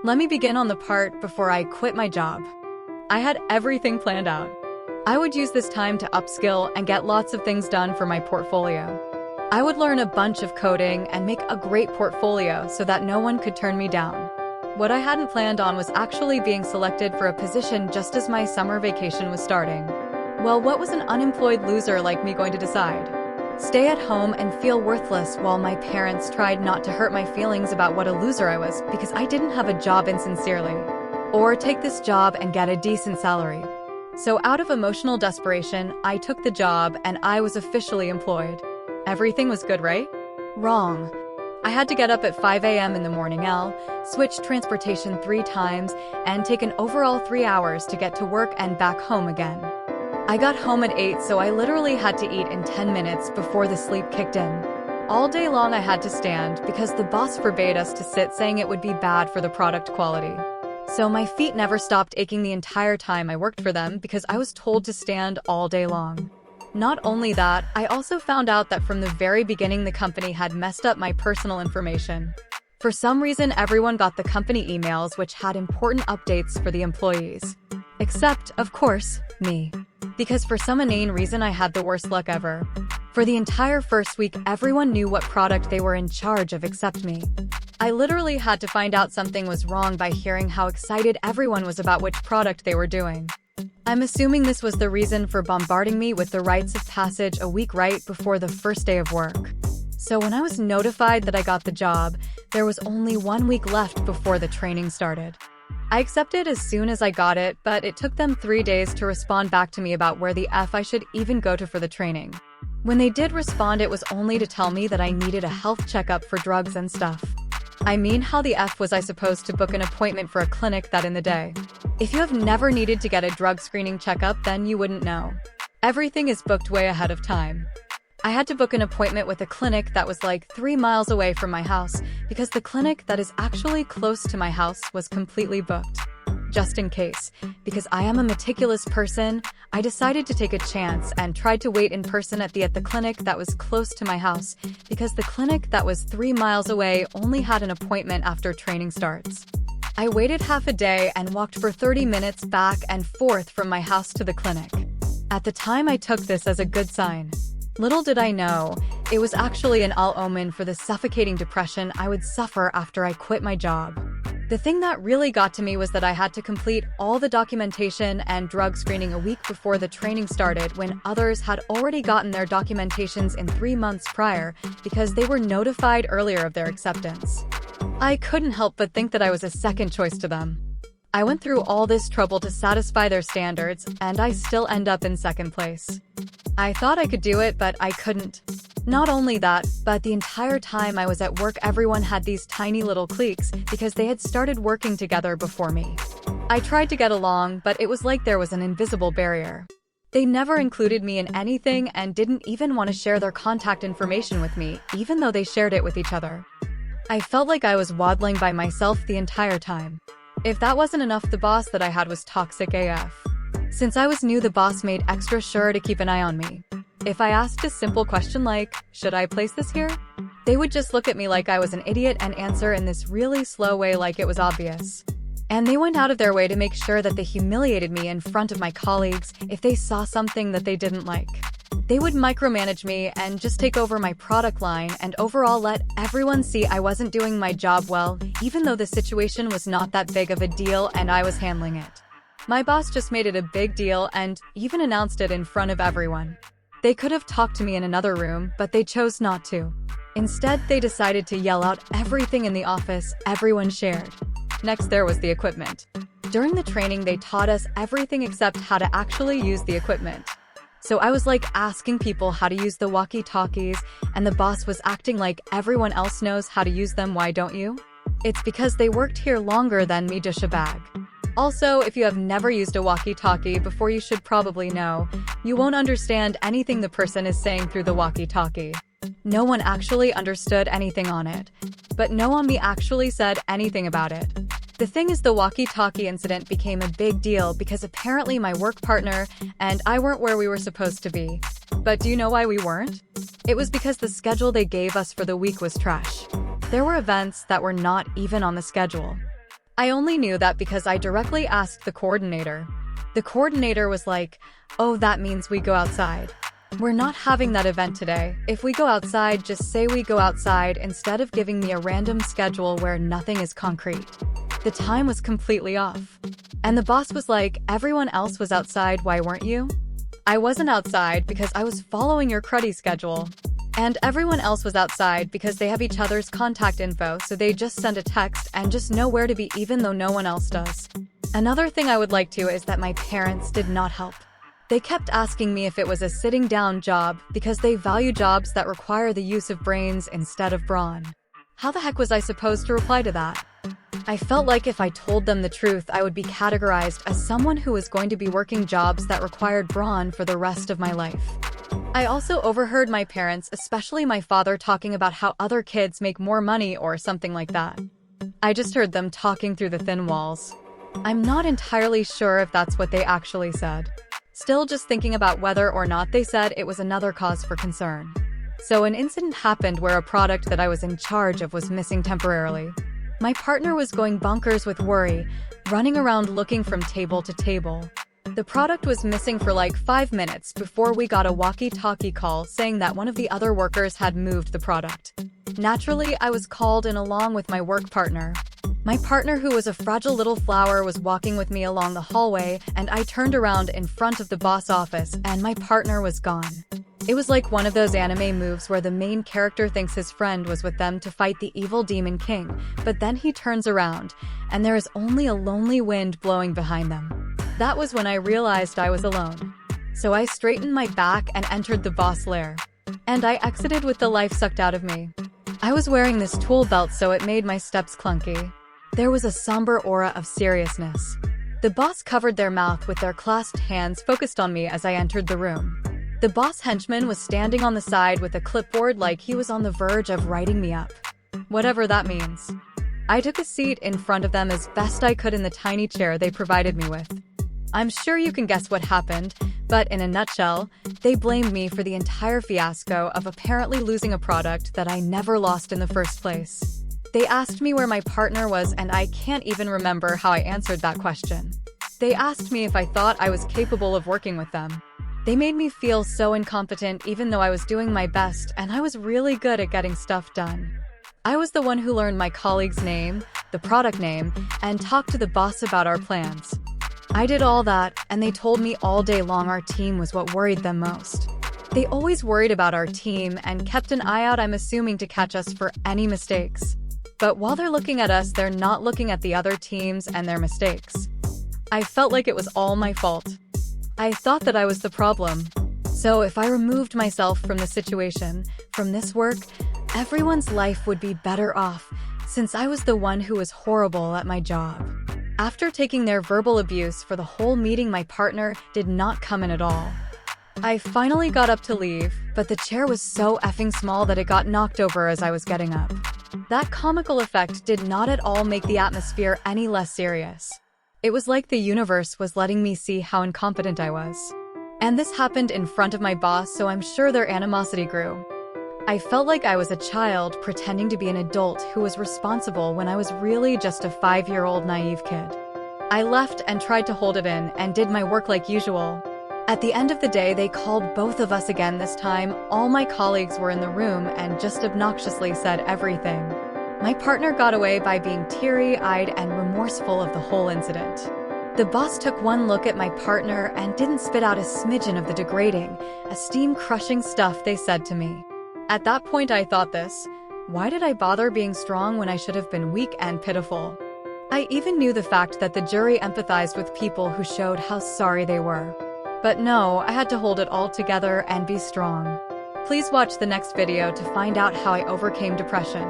Let me begin on the part before I quit my job. I had everything planned out. I would use this time to upskill and get lots of things done for my portfolio. I would learn a bunch of coding and make a great portfolio so that no one could turn me down. What I hadn't planned on was actually being selected for a position just as my summer vacation was starting. Well, what was an unemployed loser like me going to decide? Stay at home and feel worthless while my parents tried not to hurt my feelings about what a loser I was because I didn't have a job insincerely. Or take this job and get a decent salary. So out of emotional desperation, I took the job and I was officially employed. Everything was good, right? Wrong. I had to get up at 5 a.m. in the morning, switch transportation 3 times, and take an overall 3 hours to get to work and back home again. I got home at 8, so I literally had to eat in 10 minutes before the sleep kicked in. All day long I had to stand because the boss forbade us to sit, saying it would be bad for the product quality. So my feet never stopped aching the entire time I worked for them because I was told to stand all day long. Not only that, I also found out that from the very beginning the company had messed up my personal information. For some reason, everyone got the company emails which had important updates for the employees. Except, of course, me. Because for some inane reason I had the worst luck ever. For the entire first week, everyone knew what product they were in charge of except me. I literally had to find out something was wrong by hearing how excited everyone was about which product they were doing. I'm assuming this was the reason for bombarding me with the rites of passage a week right before the first day of work. So when I was notified that I got the job, there was only 1 week left before the training started. I accepted as soon as I got it, but it took them 3 days to respond back to me about where the F I should even go to for the training. When they did respond, it was only to tell me that I needed a health checkup for drugs and stuff. I mean, how the F was I supposed to book an appointment for a clinic that in the day? If you have never needed to get a drug screening checkup, then you wouldn't know. Everything is booked way ahead of time. I had to book an appointment with a clinic that was like 3 miles away from my house because the clinic that is actually close to my house was completely booked. Just in case, because I am a meticulous person, I decided to take a chance and tried to wait in person at the clinic that was close to my house because the clinic that was 3 miles away only had an appointment after training starts. I waited half a day and walked for 30 minutes back and forth from my house to the clinic. At the time, I took this as a good sign. Little did I know, it was actually an omen for the suffocating depression I would suffer after I quit my job. The thing that really got to me was that I had to complete all the documentation and drug screening a week before the training started when others had already gotten their documentations in 3 months prior because they were notified earlier of their acceptance. I couldn't help but think that I was a second choice to them. I went through all this trouble to satisfy their standards, and I still end up in second place. I thought I could do it, but I couldn't. Not only that, but the entire time I was at work, everyone had these tiny little cliques because they had started working together before me. I tried to get along, but it was like there was an invisible barrier. They never included me in anything and didn't even want to share their contact information with me, even though they shared it with each other. I felt like I was waddling by myself the entire time. If that wasn't enough, the boss that I had was toxic AF. Since I was new, the boss made extra sure to keep an eye on me. If I asked a simple question like, "Should I place this here?" they would just look at me like I was an idiot and answer in this really slow way like it was obvious. And they went out of their way to make sure that they humiliated me in front of my colleagues if they saw something that they didn't like. They would micromanage me and just take over my product line and overall let everyone see I wasn't doing my job well, even though the situation was not that big of a deal and I was handling it. My boss just made it a big deal and even announced it in front of everyone. They could have talked to me in another room, but they chose not to. Instead, they decided to yell out everything in the office everyone shared. Next, there was the equipment. During the training, they taught us everything except how to actually use the equipment. So I was like asking people how to use the walkie-talkies, and the boss was acting like everyone else knows how to use them. Why don't you? It's because they worked here longer than me, douchebag. Also, if you have never used a walkie-talkie before, you should probably know. You won't understand anything the person is saying through the walkie-talkie. No one actually understood anything on it. But no one me actually said anything about it. The thing is, the walkie-talkie incident became a big deal because apparently my work partner and I weren't where we were supposed to be. But do you know why we weren't? It was because the schedule they gave us for the week was trash. There were events that were not even on the schedule. I only knew that because I directly asked the coordinator. The coordinator was like, "Oh, that means we go outside. We're not having that event today. If we go outside, just say we go outside instead of giving me a random schedule where nothing is concrete." The time was completely off. And the boss was like, "Everyone else was outside, why weren't you?" I wasn't outside because I was following your cruddy schedule. And everyone else was outside because they have each other's contact info, so they just send a text and just know where to be even though no one else does. Another thing I would like to is that my parents did not help. They kept asking me if it was a sitting down job because they value jobs that require the use of brains instead of brawn. How the heck was I supposed to reply to that? I felt like if I told them the truth, I would be categorized as someone who was going to be working jobs that required brawn for the rest of my life. I also overheard my parents, especially my father, talking about how other kids make more money or something like that. I just heard them talking through the thin walls. I'm not entirely sure if that's what they actually said. Still just thinking about whether or not they said it was another cause for concern. So an incident happened where a product that I was in charge of was missing temporarily. My partner was going bonkers with worry, running around looking from table to table. The product was missing for like 5 minutes before we got a walkie-talkie call saying that one of the other workers had moved the product. Naturally, I was called in along with my work partner. My partner, who was a fragile little flower, was walking with me along the hallway, and I turned around in front of the boss office and my partner was gone. It was like one of those anime moves where the main character thinks his friend was with them to fight the evil demon king, but then he turns around, and there is only a lonely wind blowing behind them. That was when I realized I was alone. So I straightened my back and entered the boss lair. And I exited with the life sucked out of me. I was wearing this tool belt, so it made my steps clunky. There was a somber aura of seriousness. The boss covered their mouth with their clasped hands, focused on me as I entered the room. The boss henchman was standing on the side with a clipboard like he was on the verge of writing me up. Whatever that means. I took a seat in front of them as best I could in the tiny chair they provided me with. I'm sure you can guess what happened, but in a nutshell, they blamed me for the entire fiasco of apparently losing a product that I never lost in the first place. They asked me where my partner was, and I can't even remember how I answered that question. They asked me if I thought I was capable of working with them. They made me feel so incompetent even though I was doing my best and I was really good at getting stuff done. I was the one who learned my colleague's name, the product name, and talked to the boss about our plans. I did all that, and they told me all day long our team was what worried them most. They always worried about our team and kept an eye out, I'm assuming, to catch us for any mistakes. But while they're looking at us, they're not looking at the other teams and their mistakes. I felt like it was all my fault. I thought that I was the problem. So if I removed myself from the situation, from this work, everyone's life would be better off, since I was the one who was horrible at my job. After taking their verbal abuse for the whole meeting, my partner did not come in at all. I finally got up to leave, but the chair was so effing small that it got knocked over as I was getting up. That comical effect did not at all make the atmosphere any less serious. It was like the universe was letting me see how incompetent I was. And this happened in front of my boss, so I'm sure their animosity grew. I felt like I was a child pretending to be an adult who was responsible when I was really just a 5-year-old naive kid. I left and tried to hold it in and did my work like usual. At the end of the day, they called both of us again. This time, all my colleagues were in the room and just obnoxiously said everything. My partner got away by being teary-eyed and remorseful of the whole incident. The boss took one look at my partner and didn't spit out a smidgen of the degrading, esteem-crushing stuff they said to me. At that point, I thought this: why did I bother being strong when I should have been weak and pitiful? I even knew the fact that the jury empathized with people who showed how sorry they were. But no, I had to hold it all together and be strong. Please watch the next video to find out how I overcame depression.